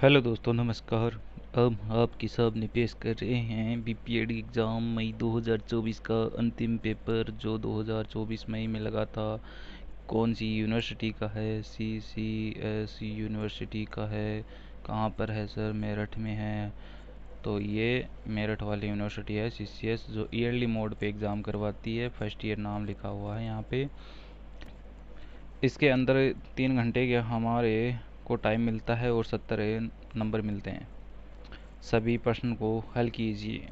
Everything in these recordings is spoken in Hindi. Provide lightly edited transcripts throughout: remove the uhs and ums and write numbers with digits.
हेलो दोस्तों, नमस्कार। अब आपके सामने पेश कर रहे हैं बीपीएड एग्ज़ाम मई 2024 का अंतिम पेपर, जो 2024 मई में लगा था। कौन सी यूनिवर्सिटी का है? CCS यूनिवर्सिटी का है। कहाँ पर है सर? मेरठ में है। तो ये मेरठ वाली यूनिवर्सिटी है CCS, जो ईयरली मोड पे एग्ज़ाम करवाती है। फर्स्ट ईयर नाम लिखा हुआ है यहाँ पे। इसके अंदर 3 घंटे के हमारे को टाइम मिलता है और 70 नंबर मिलते हैं। सभी प्रश्न को हल कीजिए।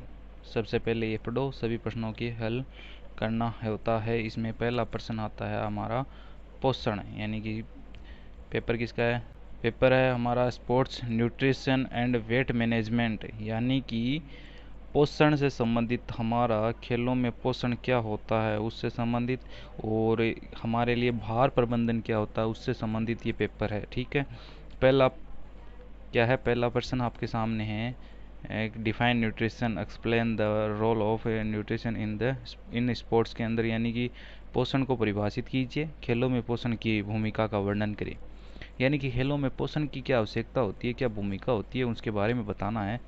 सबसे पहले ये पढ़ो, सभी प्रश्नों की हल करना होता है। इसमें पहला प्रश्न आता है हमारा पोषण, यानी कि पेपर किसका है? पेपर है हमारा sports nutrition and weight management, यानी कि पोषण से संबंधित, हमारा खेलों में पोषण क्या होता है उससे संबंधित, और हमारे लिए भार प्रबंधन क्या होता है उससे संबंधित ये पेपर है। ठीक है। पहला क्या है? पहला प्रश्न आपके सामने है, define nutrition, explain the role of nutrition in sports के अंदर, यानी कि पोषण को परिभाषित कीजिए। खेलों में पोषण की भूमिका का वर्णन करें, यानी कि खेलों में पोषण की क्या आवश्यकता होती है, क्या भूमिका होती है, उसके बारे में बताना है।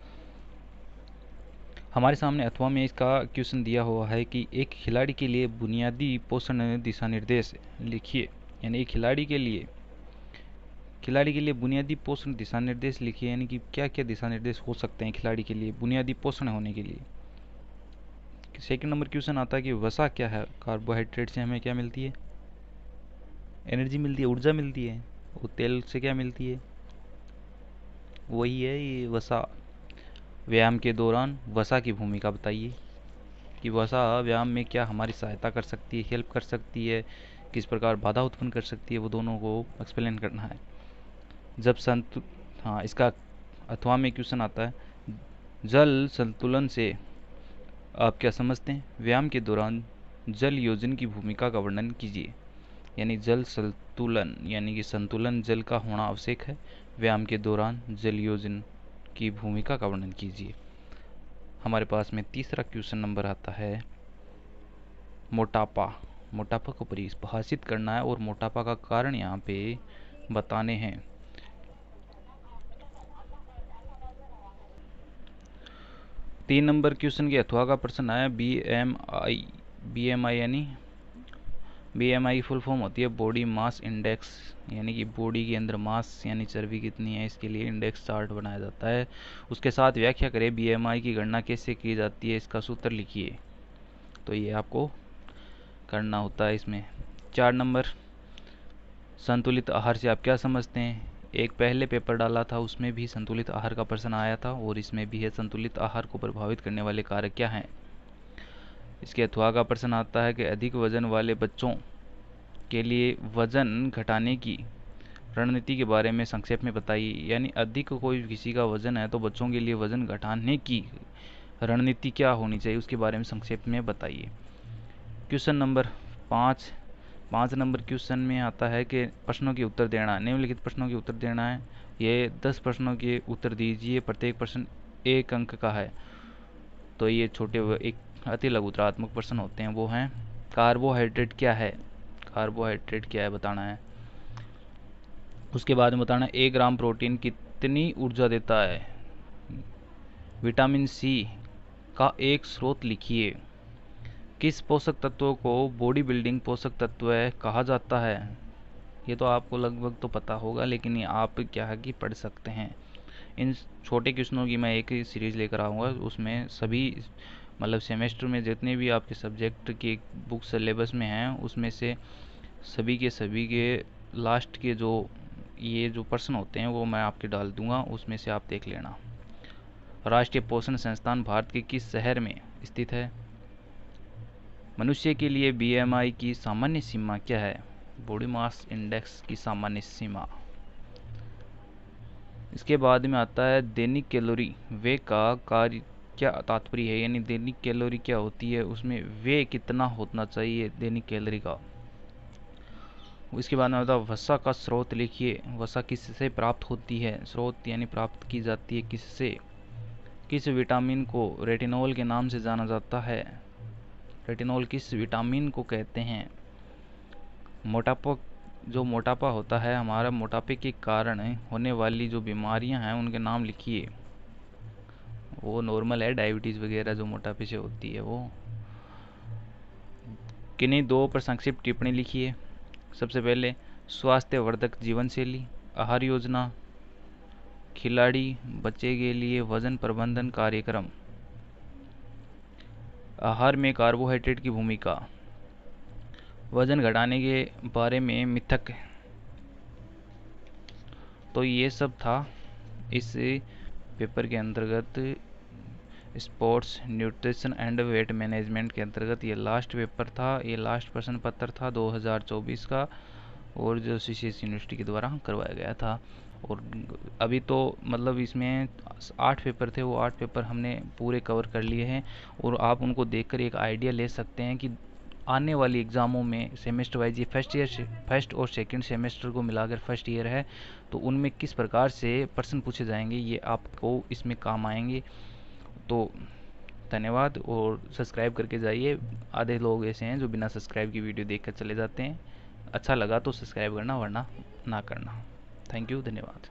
हमारे सामने अथवा में इसका क्वेश्चन दिया हुआ है कि एक खिलाड़ी के लिए बुनियादी पोषण दिशा निर्देश लिखिए, यानी एक खिलाड़ी के लिए बुनियादी पोषण दिशा निर्देश लिखिए, यानी कि क्या क्या दिशा निर्देश हो सकते हैं खिलाड़ी के लिए बुनियादी पोषण होने के लिए। सेकंड नंबर क्वेश्चन आता है कि वसा क्या है? कार्बोहाइड्रेट से हमें क्या मिलती है? एनर्जी मिलती है, ऊर्जा मिलती है। वो तेल से क्या मिलती है? वही है ये वसा। व्यायाम के दौरान वसा की भूमिका बताइए कि वसा व्यायाम में क्या हमारी सहायता कर सकती है, हेल्प कर सकती है, किस प्रकार बाधा उत्पन्न कर सकती है, वो दोनों को एक्सप्लेन करना है। जब संतु हाँ, इसका अथवा में क्वेश्चन आता है, जल संतुलन से आप क्या समझते हैं? व्यायाम के दौरान जल योजन की भूमिका का वर्णन कीजिए, यानी जल संतुलन, यानी कि संतुलन जल का होना आवश्यक है। व्यायाम के दौरान जल योजन की भूमिका का वर्णन कीजिए। हमारे पास में तीसरा क्वेश्चन नंबर आता है मोटापा। मोटापा को परिभाषित करना है और मोटापा का कारण यहाँ पे बताने हैं। 3 नंबर क्वेश्चन के अथवा का प्रश्न आया BMI यानी BMI फुल फॉर्म होती है बॉडी मास इंडेक्स, यानी कि बॉडी के अंदर मास यानी चर्बी कितनी है, इसके लिए इंडेक्स चार्ट बनाया जाता है। उसके साथ व्याख्या करें BMI की गणना कैसे की जाती है, इसका सूत्र लिखिए। तो ये आपको करना होता है इसमें। 4 नंबर, संतुलित आहार से आप क्या समझते हैं? एक पहले पेपर डाला था, उसमें भी संतुलित आहार का प्रश्न आया था और इसमें भी है, संतुलित आहार को प्रभावित करने वाले कारक क्या हैं। इसके अथवा का प्रश्न आता है कि अधिक वजन वाले बच्चों के लिए वजन घटाने की रणनीति के बारे में संक्षेप में बताइए, यानी अधिक कोई किसी का वजन है तो बच्चों के लिए वजन घटाने की रणनीति क्या होनी चाहिए उसके बारे में संक्षेप में बताइए। क्वेश्चन नंबर 5 क्वेश्चन में आता है कि प्रश्नों के उत्तर देना, निम्नलिखित प्रश्नों के उत्तर देना है। ये 10 प्रश्नों के उत्तर दीजिए, प्रत्येक प्रश्न 1 अंक का है। तो ये छोटे एक अति लघुतरात्मक प्रश्न होते हैं, वो हैं कार्बोहाइड्रेट क्या है? कार्बोहाइड्रेट क्या है बताना है। उसके बाद में बताना 1 ग्राम प्रोटीन कितनी ऊर्जा देता है। विटामिन सी का एक स्रोत लिखिए। किस पोषक तत्व को बॉडी बिल्डिंग पोषक तत्व कहा जाता है? ये तो आपको लगभग तो पता होगा, लेकिन ये आप क्या है कि पढ़ सकते हैं। इन छोटे क्वेश्चनों की मैं एक सीरीज़ लेकर आऊँगा, उसमें सभी मतलब सेमेस्टर में जितने भी आपके सब्जेक्ट की बुक सिलेबस में हैं उसमें से सभी के लास्ट के जो ये जो प्रश्न होते हैं वो मैं आपके डाल दूंगा, उसमें से आप देख लेना। राष्ट्रीय पोषण संस्थान भारत के किस शहर में स्थित है? मनुष्य के लिए BMI की सामान्य सीमा क्या है? बॉडी मास इंडेक्स की सामान्य सीमा। इसके बाद में आता है दैनिक कैलोरी वे का कार्य क्या तात्पर्य है, यानी दैनिक कैलोरी क्या होती है, उसमें वे कितना होना चाहिए दैनिक कैलोरी का। इसके बाद में आता है वसा का स्रोत लिखिए। वसा किससे प्राप्त होती है? स्रोत यानी प्राप्त की जाती है किससे? किस विटामिन को रेटिनॉल के नाम से जाना जाता है? रेटिनॉल किस विटामिन को कहते हैं? मोटापा जो मोटापा होता है हमारा, मोटापे के कारण होने वाली जो बीमारियां हैं उनके नाम लिखिए। वो नॉर्मल है, डायबिटीज़ वगैरह जो मोटापे से होती है वो। किन्हीं दो पर संक्षिप्त टिप्पणी लिखिए। सबसे पहले, स्वास्थ्यवर्धक जीवन शैली, आहार योजना, खिलाड़ी बच्चे के लिए वजन प्रबंधन कार्यक्रम, आहार में कार्बोहाइड्रेट की भूमिका, वजन घटाने के बारे में मिथक। तो ये सब था इस पेपर के अंतर्गत, sports nutrition and weight management के अंतर्गत। ये लास्ट पेपर था, ये लास्ट प्रश्न पत्र था 2024 का, और जो सीसीएस यूनिवर्सिटी के द्वारा करवाया गया था। और अभी तो मतलब इसमें 8 पेपर थे, वो 8 पेपर हमने पूरे कवर कर लिए हैं। और आप उनको देखकर एक आइडिया ले सकते हैं कि आने वाली एग्ज़ामों में सेमेस्टर वाइज, ये फर्स्ट और सेकंड सेमेस्टर को मिलाकर फर्स्ट ईयर है, तो उनमें किस प्रकार से प्रश्न पूछे जाएंगे ये आपको इसमें काम आएंगे। तो धन्यवाद, और सब्सक्राइब करके जाइए। आधे लोग ऐसे हैं जो बिना सब्सक्राइब की वीडियो देखकर चले जाते हैं। अच्छा लगा तो सब्सक्राइब करना, वरना ना करना। थैंक यू, धन्यवाद।